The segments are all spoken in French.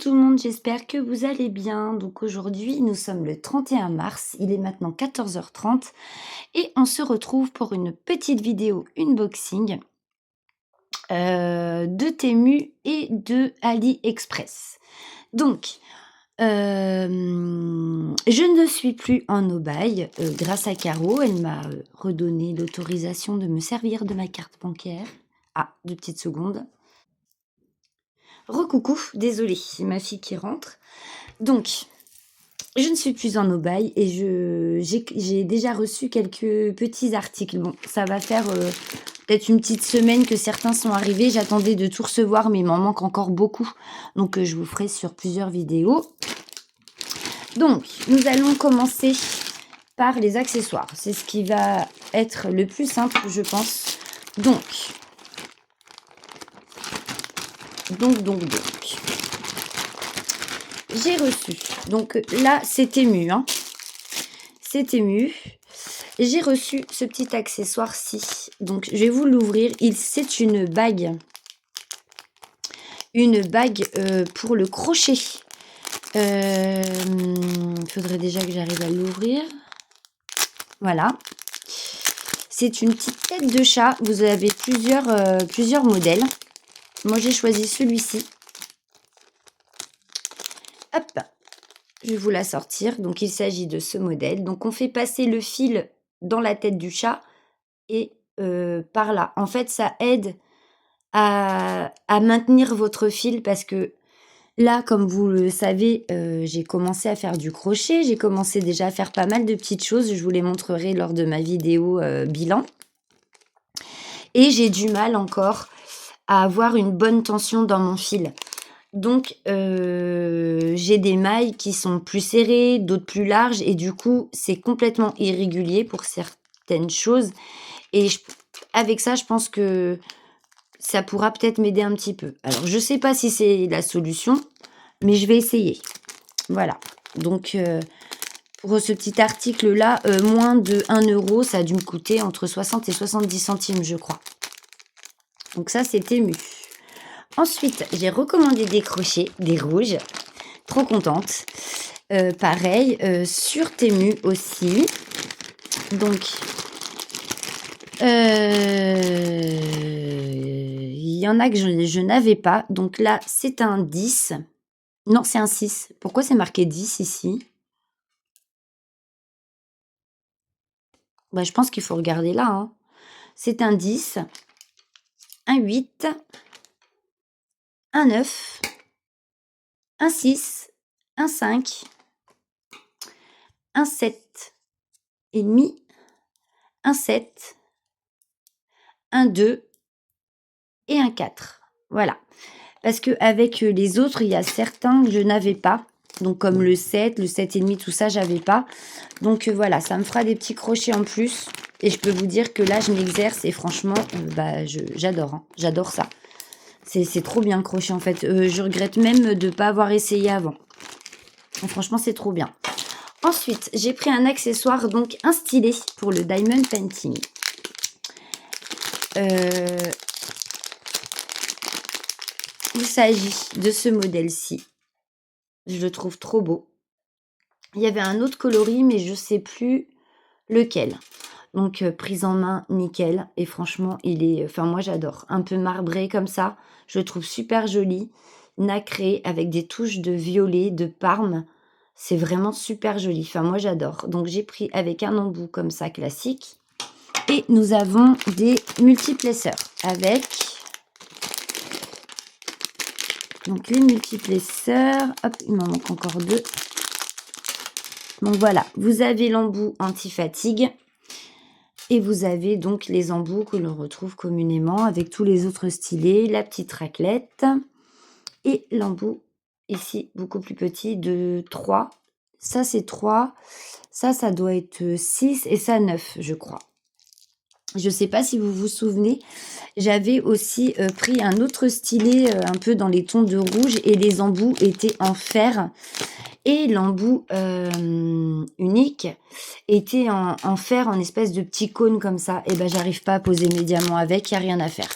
tout le monde, j'espère que vous allez bien. Donc aujourd'hui, nous sommes le 31 mars, il est maintenant 14h30 et on se retrouve pour une petite vidéo unboxing de Temu et de AliExpress. Donc, je ne suis plus en aubaille grâce à Caro, elle m'a redonné l'autorisation de me servir de ma carte bancaire. Ah, 2 petites secondes. Recoucou, désolée, c'est ma fille qui rentre. Donc, je ne suis plus en aubaille et j'ai déjà reçu quelques petits articles. Bon, ça va faire peut-être une petite semaine que certains sont arrivés. J'attendais de tout recevoir, mais il m'en manque encore beaucoup. Donc, je vous ferai sur plusieurs vidéos. Donc, nous allons commencer par les accessoires. C'est ce qui va être le plus simple, je pense. Donc. J'ai reçu, donc là c'est Temu, hein. C'est Temu. J'ai reçu ce petit accessoire-ci. Donc je vais vous l'ouvrir. C'est une bague. Une bague pour le crochet. Il faudrait déjà que j'arrive à l'ouvrir. Voilà. C'est une petite tête de chat. Vous avez plusieurs modèles. Moi j'ai choisi celui-ci. Hop, je vais vous la sortir. Donc, il s'agit de ce modèle. Donc, on fait passer le fil dans la tête du chat et par là. En fait, ça aide à maintenir votre fil parce que là, comme vous le savez, j'ai commencé à faire du crochet. J'ai commencé déjà à faire pas mal de petites choses. Je vous les montrerai lors de ma vidéo bilan. Et j'ai du mal encore à avoir une bonne tension dans mon fil. Donc, j'ai des mailles qui sont plus serrées, d'autres plus larges et du coup, c'est complètement irrégulier pour certaines choses et avec ça, je pense que ça pourra peut-être m'aider un petit peu. Alors, je sais pas si c'est la solution, mais je vais essayer. Voilà. Donc, pour ce petit article-là, moins de 1 €, ça a dû me coûter entre 60 et 70 centimes, je crois. Donc ça, c'est Temu. Ensuite, j'ai recommandé des crochets, des rouges. Trop contente. Pareil, sur Temu aussi. Donc, il y en a que je n'avais pas. Donc là, c'est un 10. Non, c'est un 6. Pourquoi c'est marqué 10 ici? Bah, je pense qu'il faut regarder là, hein. C'est un 10, un 8, un 9, un 6, un 5, un 7 et demi, un 7, un 2 et un 4. Voilà. Parce qu'avec les autres, il y a certains que je n'avais pas. Donc comme le 7 et demi, tout ça, j'avais pas. Donc voilà, ça me fera des petits crochets en plus. Et je peux vous dire que là, je m'exerce et franchement, j'adore. Hein. J'adore ça. C'est trop bien le crochet en fait. Je regrette même de ne pas avoir essayé avant. Donc, franchement, c'est trop bien. Ensuite, j'ai pris un accessoire, donc un stylet pour le diamond painting. Il s'agit de ce modèle-ci. Je le trouve trop beau. Il y avait un autre coloris, mais je ne sais plus lequel. Donc, prise en main, nickel. Et franchement, il est... Enfin, moi, j'adore. Un peu marbré comme ça. Je le trouve super joli. Nacré, avec des touches de violet, de parme. C'est vraiment super joli. Enfin, moi, j'adore. Donc, j'ai pris avec un embout comme ça, classique. Et nous avons des multiplesseurs avec... Donc, les multiplesseurs... Hop, il m'en manque encore 2. Donc, voilà. Vous avez l'embout anti-fatigue. Et vous avez donc les embouts que l'on retrouve communément avec tous les autres stylets. La petite raclette. Et l'embout, ici, beaucoup plus petit, de 3. Ça, c'est 3. Ça doit être 6 et ça 9, je crois. Je ne sais pas si vous vous souvenez, j'avais aussi pris un autre stylet un peu dans les tons de rouge et les embouts étaient en fer. Et l'embout unique était en fer, en espèce de petit cône comme ça. Et ben, j'arrive pas à poser mes diamants avec, il n'y a rien à faire.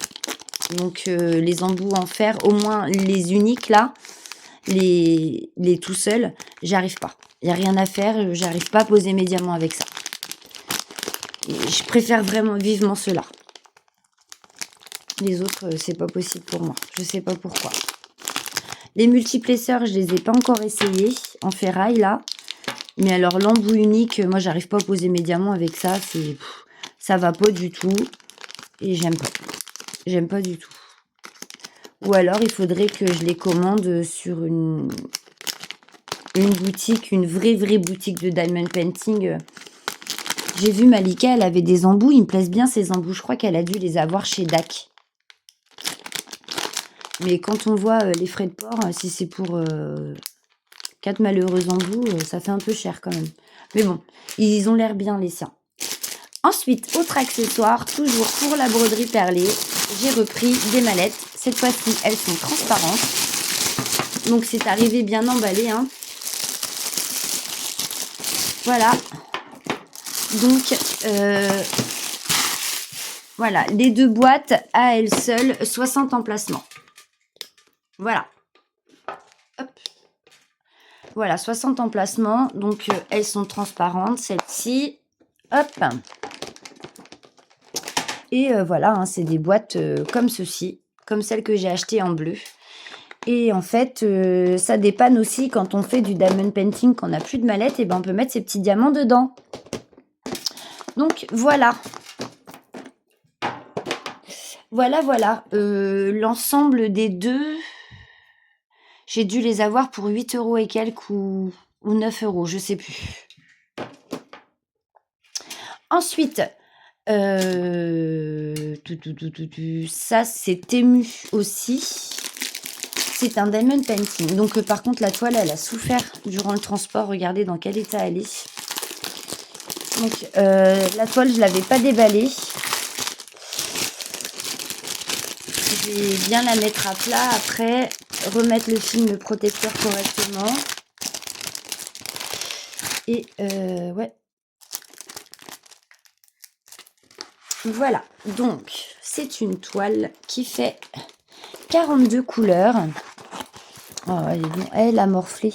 Donc, les embouts en fer, au moins les uniques là, les tout seuls, j'arrive pas. Il y a rien à faire, j'arrive pas à poser mes diamants avec ça. Et je préfère vraiment vivement ceux-là. Les autres, c'est pas possible pour moi. Je sais pas pourquoi. Les multiplesseurs, je les ai pas encore essayés en ferraille là. Mais alors l'embout unique, moi j'arrive pas à poser mes diamants avec ça. Ça va pas du tout. Et j'aime pas. J'aime pas du tout. Ou alors il faudrait que je les commande sur une boutique, une vraie boutique de diamond painting. J'ai vu Malika, elle avait des embouts. Ils me plaisent bien ces embouts. Je crois qu'elle a dû les avoir chez DAC. Mais quand on voit les frais de port, si c'est pour 4 malheureux embouts, ça fait un peu cher quand même. Mais bon, ils ont l'air bien les siens. Ensuite, autre accessoire, toujours pour la broderie perlée, j'ai repris des mallettes. Cette fois-ci, elles sont transparentes. Donc c'est arrivé bien emballé. Hein. Voilà. Donc, voilà, les 2 boîtes à elles seules, 60 emplacements. Voilà. Hop. Voilà, 60 emplacements. Donc, elles sont transparentes, celles-ci. Hop. Et voilà, hein, c'est des boîtes comme ceci, comme celle que j'ai achetée en bleu. Et en fait, ça dépanne aussi quand on fait du diamond painting, qu'on n'a plus de mallette, et ben on peut mettre ces petits diamants dedans. Donc, voilà. Voilà. L'ensemble des deux, j'ai dû les avoir pour 8 € et quelques ou 9 €, je sais plus. Ensuite, ça c'est Temu aussi. C'est un diamond painting. Donc par contre la toile elle a souffert durant le transport. Regardez dans quel état elle est. Donc la toile je l'avais pas déballée. Je vais bien la mettre à plat après, remettre le film protecteur correctement. Et ouais. Voilà, donc c'est une toile qui fait 42 couleurs. Oh, elle a morflé.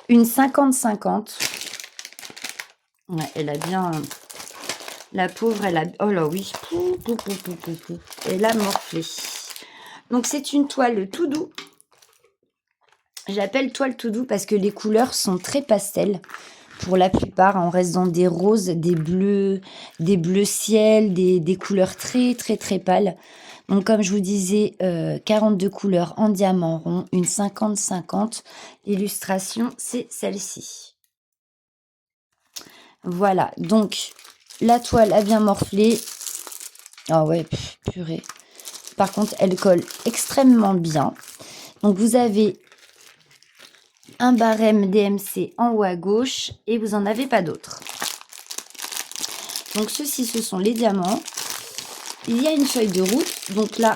Une 50-50. Ouais, elle a bien... La pauvre, elle a... Oh là oui. Elle a morflé. Donc c'est une toile tout doux. J'appelle toile tout doux parce que les couleurs sont très pastel. Pour la plupart, on reste dans des roses, des bleus ciel, des couleurs très pâles. Donc comme je vous disais, 42 couleurs en diamant rond, une 50-50. L'illustration, c'est celle-ci. Voilà, donc la toile a bien morflé. Ah ouais, purée. Par contre, elle colle extrêmement bien. Donc vous avez un barème DMC en haut à gauche et vous n'en avez pas d'autres. Donc ceux-ci, ce sont les diamants. Il y a une feuille de route. Donc là,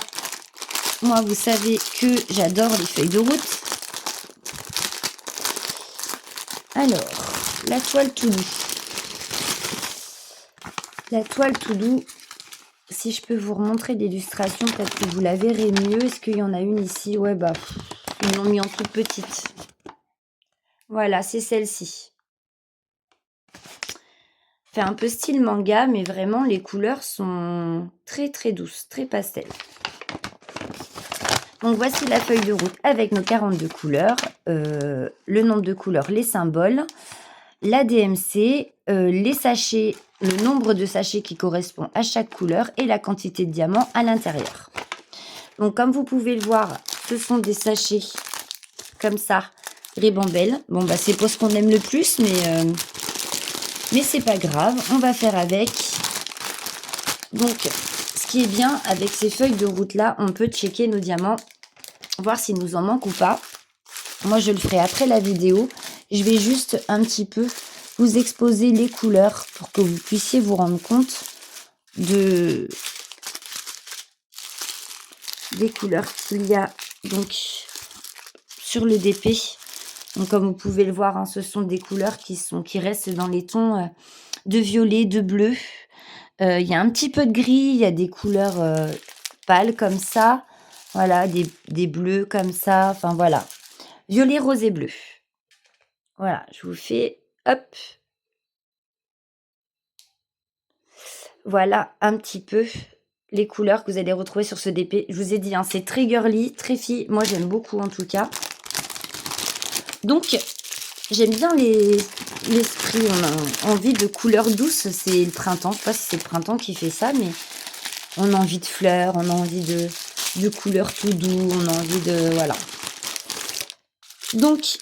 moi, vous savez que j'adore les feuilles de route. Alors, la toile tout doux. La toile tout doux, si je peux vous remontrer l'illustration, peut-être que vous la verrez mieux. Est-ce qu'il y en a une ici? Ouais, bah, ils l'ont mis en toute petite. Voilà, c'est celle-ci. Fait un peu style manga, mais vraiment, les couleurs sont très douces, très pastel. Donc, voici la feuille de route avec nos 42 couleurs, le nombre de couleurs, les symboles, la DMC, les sachets, le nombre de sachets qui correspond à chaque couleur et la quantité de diamants à l'intérieur. Donc, comme vous pouvez le voir, ce sont des sachets comme ça, ribambelle. Bon, bah, c'est pas ce qu'on aime le plus, mais c'est pas grave, on va faire avec. Donc, ce qui est bien avec ces feuilles de route là, on peut checker nos diamants, voir s'il nous en manque ou pas. Moi, je le ferai après la vidéo. Je vais juste un petit peu vous exposer les couleurs pour que vous puissiez vous rendre compte des couleurs qu'il y a donc sur le DP. Donc, comme vous pouvez le voir, hein, ce sont des couleurs qui restent dans les tons de violet, de bleu. Il y a un petit peu de gris, il y a des couleurs pâles comme ça. Voilà, des bleus comme ça. Enfin, voilà. violet, rose et bleu. Voilà, je vous fais, hop. Voilà un petit peu les couleurs que vous allez retrouver sur ce DP. Je vous ai dit, hein, c'est très girly, très fille. Moi, j'aime beaucoup en tout cas. Donc, j'aime bien l'esprit. On a envie de couleurs douces. C'est le printemps. Je sais pas si c'est le printemps qui fait ça, mais on a envie de fleurs, on a envie de couleurs tout doux, on a envie de... Voilà. Donc,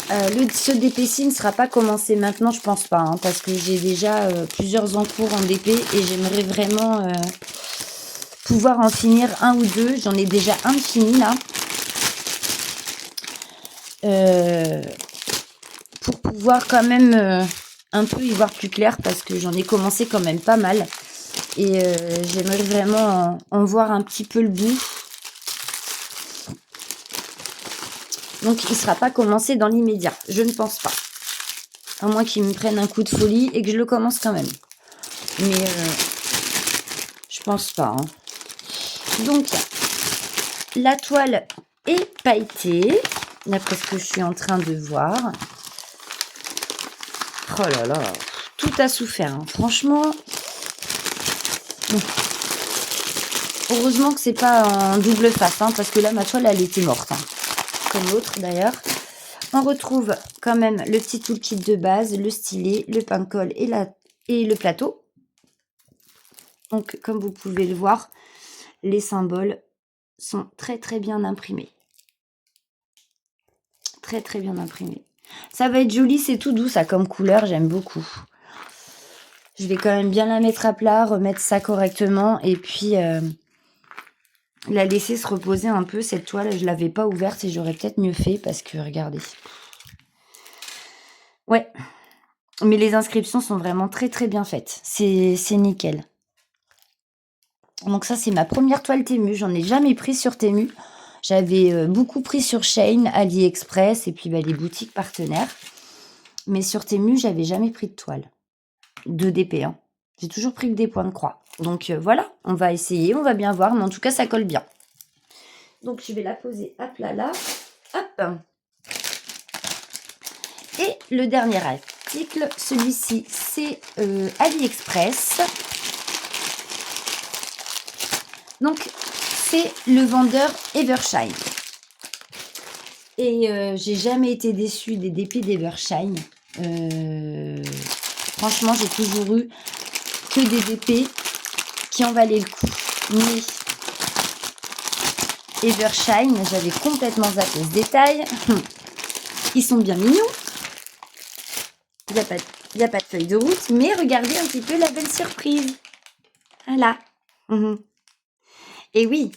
ce DP-ci ne sera pas commencé maintenant, je pense pas, hein, parce que j'ai déjà plusieurs encours en DP et j'aimerais vraiment pouvoir en finir un ou deux. J'en ai déjà un de fini là. Pour pouvoir quand même un peu y voir plus clair, parce que j'en ai commencé quand même pas mal. Et j'aimerais vraiment en voir un petit peu le bout. Donc, il ne sera pas commencé dans l'immédiat. Je ne pense pas. À moins qu'il me prenne un coup de folie et que je le commence quand même. Mais je pense pas. Hein. Donc, la toile est pailletée. D'après ce que je suis en train de voir. Oh là là. Tout a souffert. Hein. Franchement. Bon. Heureusement que c'est pas en double face. Hein, parce que là, ma toile, elle était morte. Hein. Comme l'autre d'ailleurs. On retrouve quand même le petit toolkit de base, le stylet, le pain de colle et le plateau. Donc, comme vous pouvez le voir, les symboles sont très très bien imprimés. Très très bien imprimés. Ça va être joli, c'est tout doux ça comme couleur, j'aime beaucoup. Je vais quand même bien la mettre à plat, remettre ça correctement et puis la laisser se reposer un peu. Cette toile, je ne l'avais pas ouverte et j'aurais peut-être mieux fait parce que, regardez. Ouais, mais les inscriptions sont vraiment très très bien faites. C'est nickel. Donc ça, c'est ma première toile Temu. J'en ai jamais pris sur Temu. J'avais beaucoup pris sur Shein, AliExpress et puis les boutiques partenaires. Mais sur Temu, j'avais jamais pris de toile. De DP. Hein. J'ai toujours pris que des points de croix. Donc voilà, on va essayer, on va bien voir. Mais en tout cas, ça colle bien. Donc je vais la poser à plat là. Hop. Et le dernier article, celui-ci, c'est AliExpress. Donc, c'est le vendeur Evershine. Et j'ai jamais été déçue des DP d'Evershine. Franchement, j'ai toujours eu que des DP qui en valaient le coup. Mais Evershine, j'avais complètement zappé ce détail. Ils sont bien mignons. Il n'y a pas de feuille de route, mais regardez un petit peu la belle surprise. Voilà. Et oui,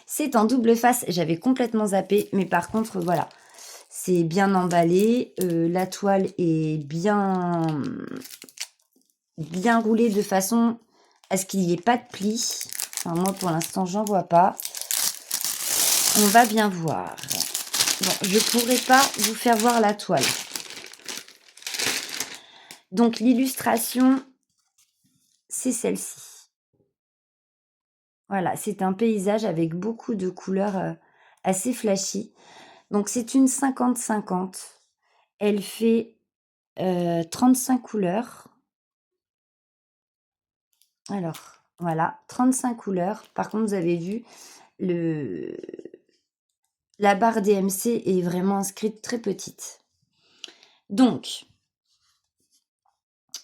c'est en double face. J'avais complètement zappé, mais par contre, voilà. C'est bien emballé. La toile est bien roulée de façon à ce qu'il n'y ait pas de plis. Enfin, moi, pour l'instant, j'en vois pas. On va bien voir. Bon, je pourrais pas vous faire voir la toile. Donc, l'illustration, c'est celle-ci. Voilà, c'est un paysage avec beaucoup de couleurs assez flashy. Donc, c'est une 50-50. Elle fait 35 couleurs. Alors, voilà, 35 couleurs. Par contre, vous avez vu, la barre DMC est vraiment inscrite très petite. Donc,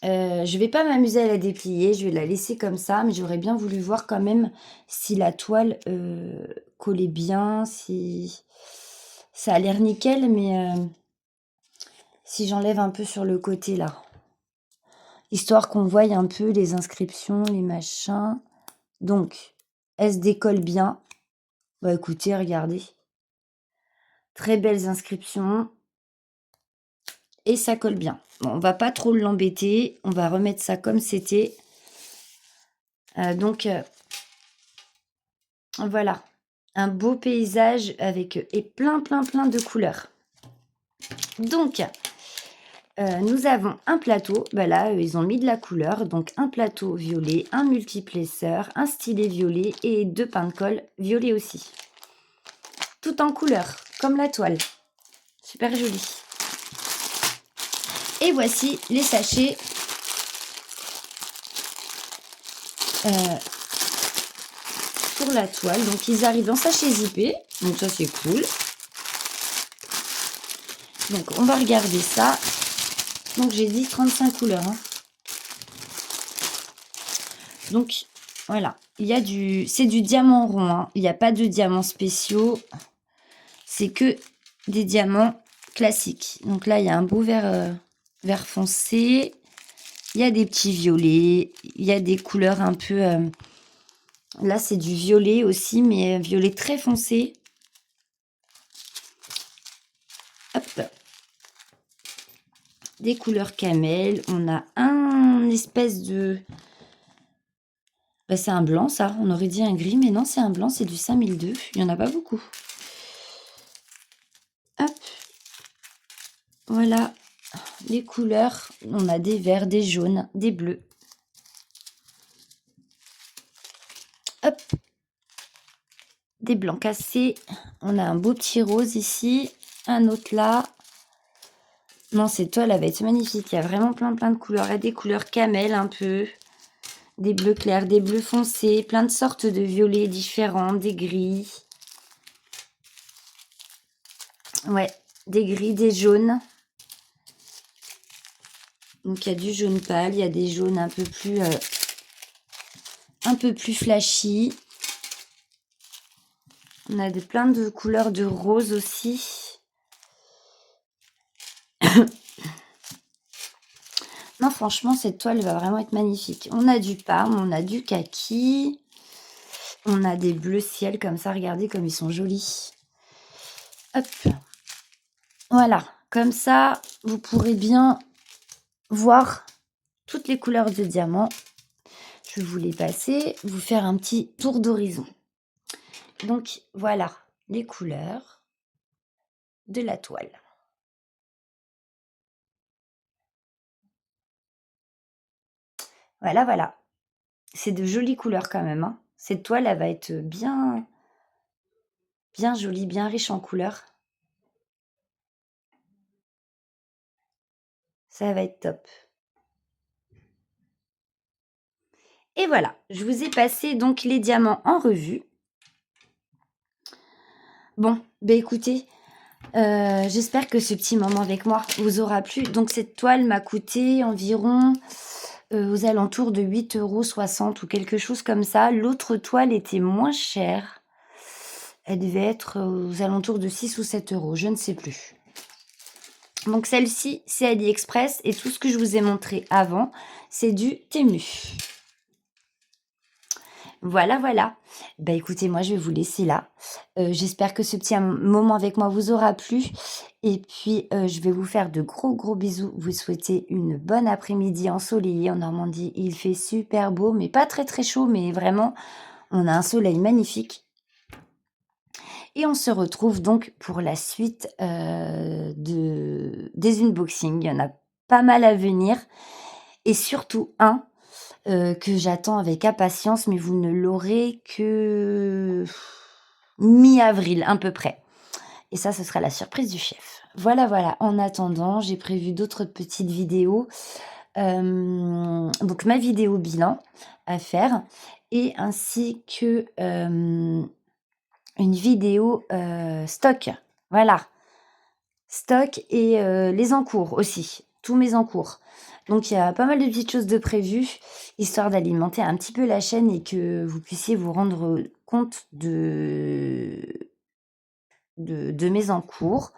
je vais pas m'amuser à la déplier, je vais la laisser comme ça, mais j'aurais bien voulu voir quand même si la toile collait bien, si ça a l'air nickel, mais si j'enlève un peu sur le côté là, histoire qu'on voie un peu les inscriptions, les machins. Donc, elle se décolle bien. Bah écoutez, regardez. Très belles inscriptions. Et ça colle bien. Bon, on va pas trop l'embêter. On va remettre ça comme c'était. Donc, voilà. Un beau paysage avec et plein de couleurs. Donc, nous avons un plateau. Bah là, ils ont mis de la couleur. Donc, un plateau violet, un multiplesseur, un stylet violet et 2 pains de colle violet aussi. tout en couleur, comme la toile. Super joli. Et voici les sachets pour la toile. Donc, ils arrivent en sachet zippé. Donc, ça, c'est cool. Donc, on va regarder ça. Donc, j'ai dit 35 couleurs. Hein. Donc, voilà. C'est du diamant rond. Hein. Il n'y a pas de diamants spéciaux. C'est que des diamants classiques. Donc là, il y a un beau vert foncé. Il y a des petits violets. Il y a des couleurs un peu... là, c'est du violet aussi, mais violet très foncé. Hop. Des couleurs camel. On a un espèce de... Bah, c'est un blanc, ça. On aurait dit un gris, mais non, c'est un blanc. C'est du 5002. Il n'y en a pas beaucoup. Hop. Voilà les couleurs. On a des verts, des jaunes, des bleus. Hop. Des blancs cassés. On a un beau petit rose ici. Un autre là. Non, cette toile, elle va être magnifique. Il y a vraiment plein de couleurs. Il y a des couleurs camel un peu. Des bleus clairs, des bleus foncés. Plein de sortes de violets différents. Des gris. Ouais, des gris, des jaunes. Donc, il y a du jaune pâle. Il y a des jaunes un peu plus flashy. On a plein de couleurs de rose aussi. Non, franchement, cette toile va vraiment être magnifique. On a du parme, on a du kaki. On a des bleus ciel comme ça. Regardez comme ils sont jolis. Hop. Voilà. Comme ça, vous pourrez bien voir toutes les couleurs de diamant. Je vais vous les passer, vous faire un petit tour d'horizon. Donc, voilà les couleurs de la toile. Voilà, voilà. C'est de jolies couleurs quand même. Hein. Cette toile, elle va être bien jolie, bien riche en couleurs. Ça va être top. Et voilà, je vous ai passé donc les diamants en revue. Bon, ben écoutez, j'espère que ce petit moment avec moi vous aura plu. Donc cette toile m'a coûté environ aux alentours de 8,60 € ou quelque chose comme ça. L'autre toile était moins chère. Elle devait être aux alentours de 6 ou 7 €, je ne sais plus. Donc celle-ci, c'est AliExpress et tout ce que je vous ai montré avant, c'est du Temu. Voilà, voilà. Bah écoutez, moi je vais vous laisser là. J'espère que ce petit moment avec moi vous aura plu. Et puis je vais vous faire de gros bisous. Vous souhaiter une bonne après-midi ensoleillée en Normandie. Il fait super beau, mais pas très chaud, mais vraiment, on a un soleil magnifique. Et on se retrouve donc pour la suite des unboxings. Il y en a pas mal à venir. Et surtout un que j'attends avec impatience, mais vous ne l'aurez que mi-avril à peu près. Et ça, ce sera la surprise du chef. Voilà, voilà. En attendant, j'ai prévu d'autres petites vidéos. Donc ma vidéo bilan à faire et ainsi que une vidéo stock. Voilà. Stock et les encours aussi. Tous mes encours. Donc il y a pas mal de petites choses de prévues, histoire d'alimenter un petit peu la chaîne et que vous puissiez vous rendre compte de mes encours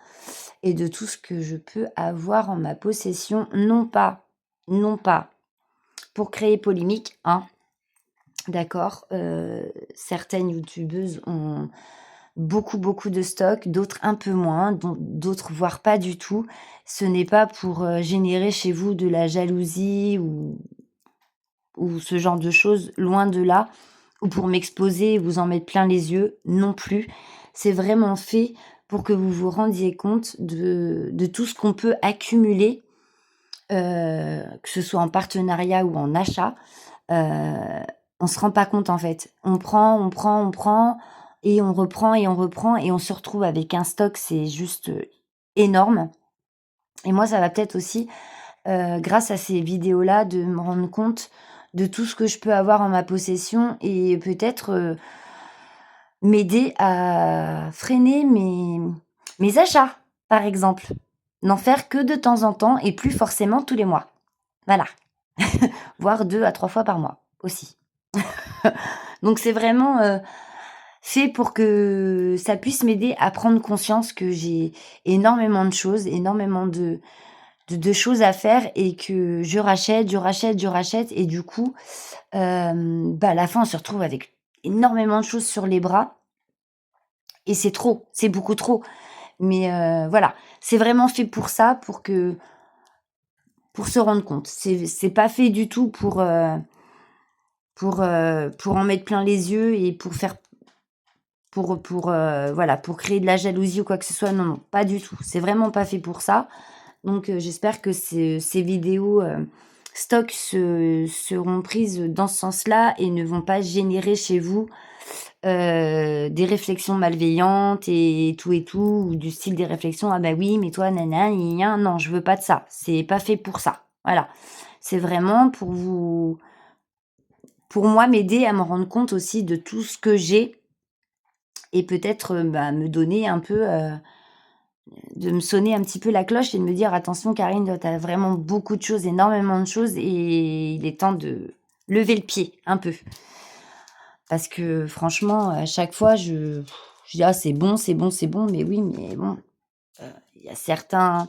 et de tout ce que je peux avoir en ma possession. Non pas pour créer polémique, hein. D'accord, certaines youtubeuses ont beaucoup de stock, d'autres un peu moins, d'autres voire pas du tout. Ce n'est pas pour générer chez vous de la jalousie ou ce genre de choses, loin de là, ou pour m'exposer et vous en mettre plein les yeux, non plus. C'est vraiment fait pour que vous vous rendiez compte de tout ce qu'on peut accumuler, que ce soit en partenariat ou en achat. On se rend pas compte en fait. On prend, et on reprend et on se retrouve avec un stock, c'est juste, énorme et moi, ça va peut-être aussi, grâce à ces vidéos-là, de me rendre compte de tout ce que je peux avoir en ma possession et peut-être, m'aider à freiner mes achats, par exemple. N'en faire que de temps en temps et plus forcément tous les mois. Voilà, voire 2 à 3 fois par mois aussi. Donc c'est vraiment, fait pour que ça puisse m'aider à prendre conscience que j'ai énormément de choses, énormément de choses à faire et que je rachète et du coup, à la fin, on se retrouve avec énormément de choses sur les bras et c'est trop, c'est beaucoup trop. Mais voilà, c'est vraiment fait pour ça, pour se rendre compte. C'est pas fait du tout pour en mettre plein les yeux et voilà, pour créer de la jalousie ou quoi que ce soit. Non, non, pas du tout. C'est vraiment pas fait pour ça. Donc j'espère que ces vidéos, stock seront prises dans ce sens-là et ne vont pas générer chez vous, des réflexions malveillantes et tout, ou du style des réflexions: «Ah bah oui, mais toi nana, gna gna». Non, je veux pas de ça. C'est pas fait pour ça. Voilà. C'est vraiment pour moi, m'aider à me rendre compte aussi de tout ce que j'ai et peut-être, me donner un peu, de me sonner un petit peu la cloche et de me dire: «Attention Karine, tu as vraiment beaucoup de choses, énormément de choses et il est temps de lever le pied un peu». Parce que franchement, à chaque fois je dis: «Ah c'est bon, c'est bon, c'est bon», mais oui, mais bon, il y a certains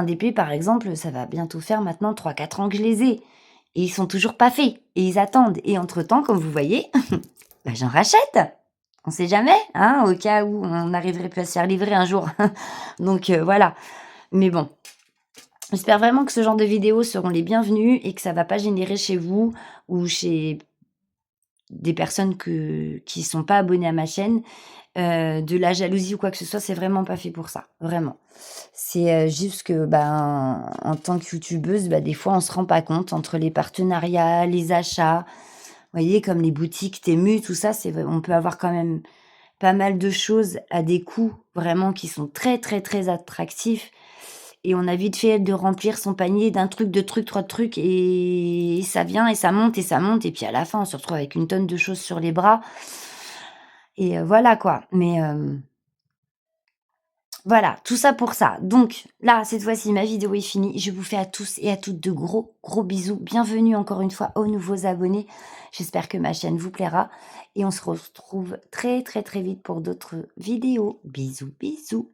DP par exemple, ça va bientôt faire maintenant 3 4 ans que je les ai et ils sont toujours pas faits et ils attendent et entre temps, comme vous voyez, j'en rachète. On sait jamais, hein, au cas où on n'arriverait plus à se faire livrer un jour. Donc voilà. Mais bon, j'espère vraiment que ce genre de vidéos seront les bienvenues et que ça va pas générer chez vous ou chez des personnes qui sont pas abonnées à ma chaîne, de la jalousie ou quoi que ce soit. C'est vraiment pas fait pour ça, vraiment. C'est, juste que, en tant que youtubeuse, des fois on se rend pas compte entre les partenariats, les achats, vous voyez comme les boutiques Temu, tout ça, c'est vrai on peut avoir quand même pas mal de choses à des coûts vraiment qui sont très, très, très attractifs et on a vite fait de remplir son panier d'un truc, 2 trucs, 3 trucs et ça vient et ça monte et puis à la fin, on se retrouve avec une tonne de choses sur les bras et voilà quoi. Mais voilà, tout ça pour ça. Donc là, cette fois-ci, ma vidéo est finie. Je vous fais à tous et à toutes de gros, gros bisous. Bienvenue encore une fois aux nouveaux abonnés. J'espère que ma chaîne vous plaira et on se retrouve très, très, très vite pour d'autres vidéos. Bisous, bisous.